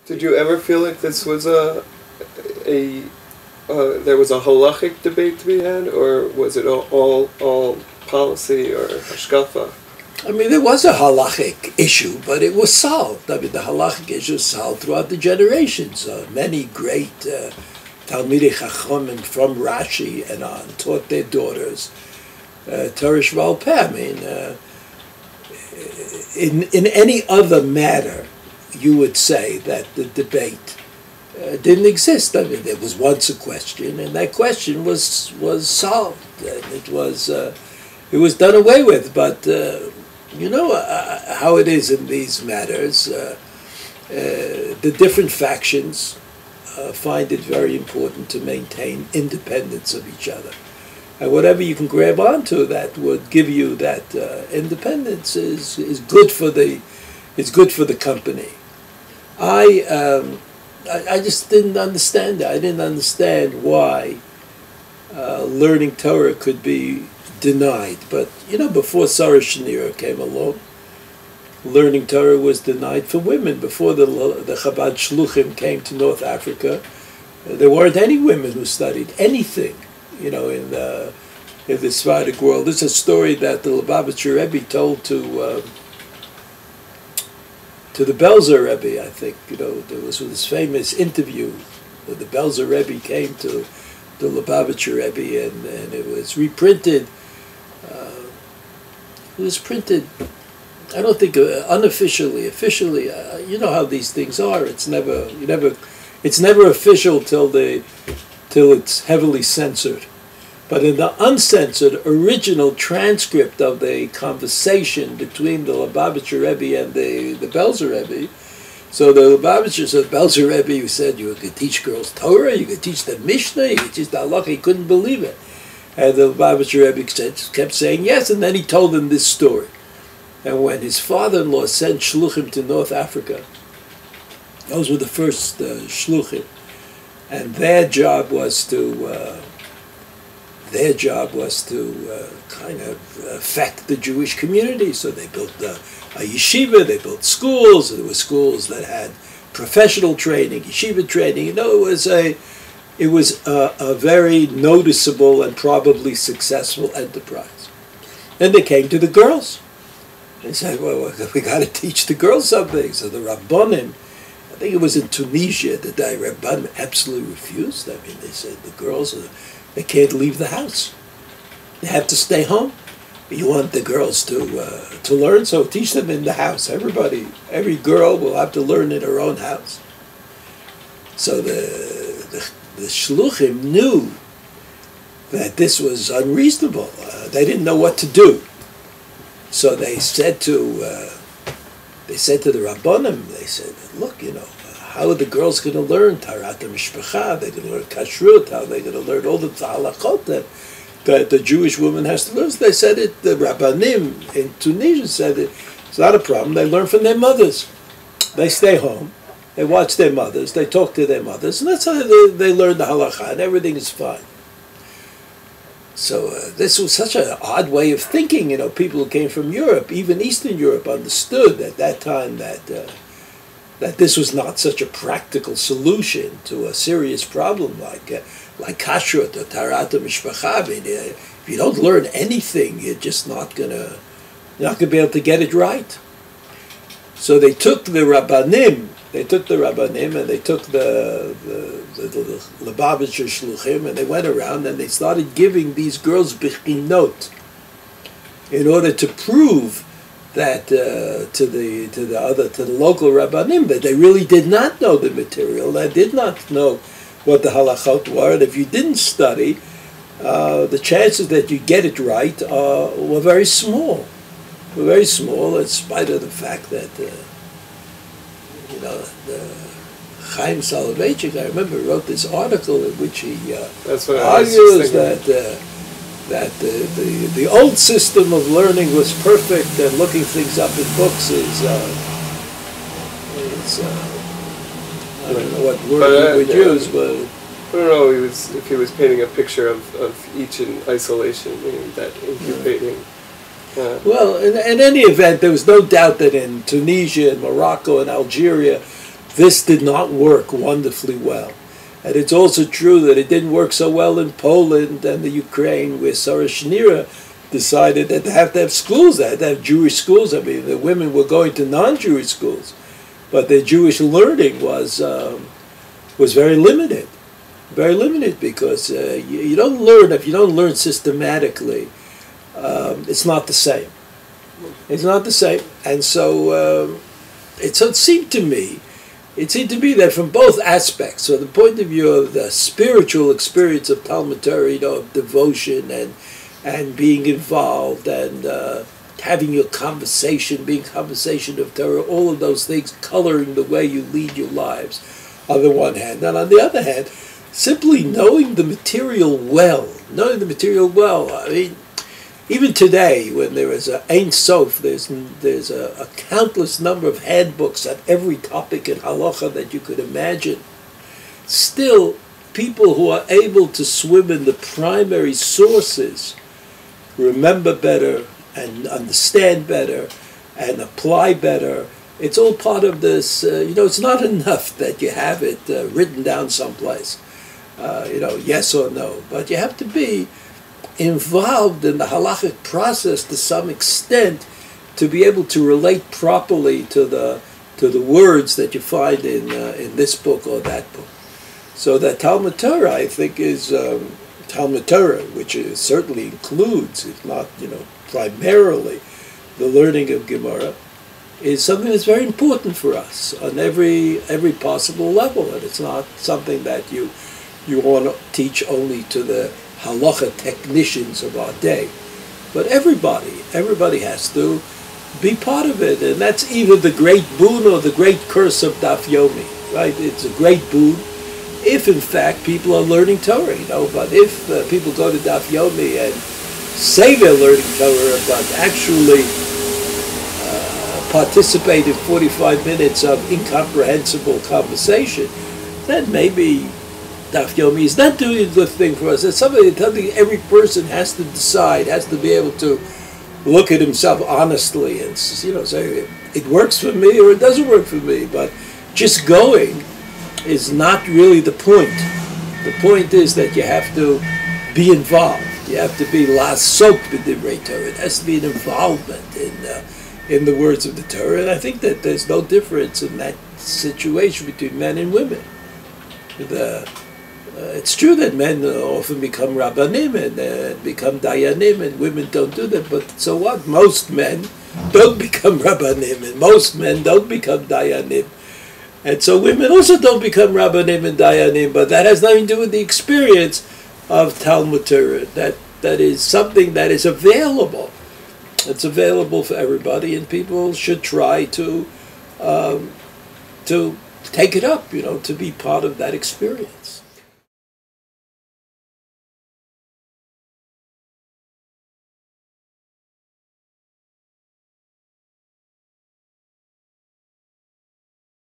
Did you ever feel like this was there was a halachic debate to be had, or was it all policy or hashkafa? I mean, there was a halachic issue, but it was solved. I mean, the halachic issue was solved throughout the generations. Many great Talmidei Chachamim from Rashi and on taught their daughters Torah Sheba'al Peh. I mean, in any other matter, you would say that the debate didn't exist. I mean, there was once a question, and that question was solved, and it was done away with. But you know how it is in these matters. The different factions find it very important to maintain independence of each other, and whatever you can grab onto that would give you that independence is good for the company. I just didn't understand that. I didn't understand why learning Torah could be denied. But, you know, before Sarah Shanira came along, learning Torah was denied for women. Before the Chabad Shluchim came to North Africa, there weren't any women who studied anything, you know, in the Sephardic world. This is a story that the Lubavitcher Rebbe told to the Belzer Rebbe, I think. You know, there was this famous interview where the Belzer Rebbe came to the Lubavitcher Rebbe, and it was reprinted. It was printed, I don't think unofficially. Officially, you know how these things are. It's never official till it's heavily censored. But in the uncensored original transcript of the conversation between the Lubavitcher Rebbe and the Belzer Rebbe, so the Lubavitcher said, Belzer Rebbe, you said you could teach girls Torah, you could teach them Mishnah, you could teach the Halakha, he couldn't believe it. And the Lubavitcher Rebbe kept saying yes, and then he told them this story. And when his father-in-law sent shluchim to North Africa, those were the first shluchim, and their job was to kind of affect the Jewish community. So they built a yeshiva, they built schools, and there were schools that had professional training, yeshiva training. You know, it was a very noticeable and probably successful enterprise. Then they came to the girls. They said, well, we got to teach the girls something. So the Rabbanim, I think it was in Tunisia, that the Rabbanim absolutely refused. I mean, they said the girls, they can't leave the house. They have to stay home. You want the girls to learn, so teach them in the house. Every girl will have to learn in her own house. So the shluchim knew that this was unreasonable. They didn't know what to do. So they said to the Rabbanim, they said, look, you know, how are the girls going to learn Tarat HaMishpacha? They're going to learn Kashrut. How are they going to learn all the halachot that the Jewish woman has to learn? So they said it, the Rabbanim in Tunisia said it's not a problem. They learn from their mothers. They stay home. They watch their mothers. They talk to their mothers. And that's how they learn the halacha, and everything is fine. So this was such an odd way of thinking. You know, people who came from Europe, even Eastern Europe, understood at that time that this was not such a practical solution to a serious problem like kashrut or tarat mishpacha. I mean, if you don't learn anything, you're just not gonna be able to get it right. So they took the Rabbanim. And they took the Lubavitcher Shluchim, and they went around and they started giving these girls bichinot in order to prove that to the local Rabbanim that they really did not know the material, they did not know what the halachot were, and if you didn't study, the chances that you get it right were very small. In spite of the fact that you know, the Chaim Soloveitchik, I remember, wrote this article in which he argues that the old system of learning was perfect, and looking things up in books is I don't know what word we would use, but I don't know if he was painting a picture of each in isolation, meaning that incubating. Well, in any event, there was no doubt that in Tunisia and Morocco and Algeria, this did not work wonderfully well. And it's also true that it didn't work so well in Poland and the Ukraine, where Sarah Schneer decided that they have to have schools, they had to have Jewish schools. I mean, the women were going to non-Jewish schools, but their Jewish learning was very limited. Very limited, because you don't learn, if you don't learn systematically, it's not the same. It's not the same. And so it seemed to me that from both aspects, so the point of view of the spiritual experience of Talmud Torah, of devotion and being involved and having your conversation, being conversation of Torah, all of those things coloring the way you lead your lives, on the one hand. And on the other hand, simply knowing the material well. I mean, even today, when there is an Ein Sof, there's a countless number of handbooks on every topic in halacha that you could imagine. Still, people who are able to swim in the primary sources remember better and understand better and apply better. It's all part of this. It's not enough that you have it written down someplace, yes or no, but you have to be involved in the halachic process to some extent to be able to relate properly to the words that you find in this book or that book. So that Talmud Torah, I think, is Talmud Torah, which certainly includes, if not primarily, the learning of Gemara, is something that's very important for us on every possible level, and it's not something that you want to teach only to the halacha technicians of our day, but everybody has to be part of it, and that's either the great boon or the great curse of Daf Yomi, right? It's a great boon if, in fact, people are learning Torah, but if people go to Daf Yomi and say they're learning Torah, but actually participate in 45 minutes of incomprehensible conversation, then maybe Daf Yomi is not doing a good thing for us. It's something every person has to decide, has to be able to look at himself honestly and say, it works for me or it doesn't work for me. But just going is not really the point. The point is that you have to be involved. You have to be lasok b'divrei Torah. It has to be an involvement in the words of the Torah. And I think that there's no difference in that situation between men and women. It's true that men often become rabbanim and become dayanim, and women don't do that. But so what? Most men don't become rabbanim, and most men don't become dayanim. And so women also don't become rabbanim and dayanim, but that has nothing to do with the experience of Talmud Torah. That is something that is available. It's available for everybody, and people should try to take it up, to be part of that experience.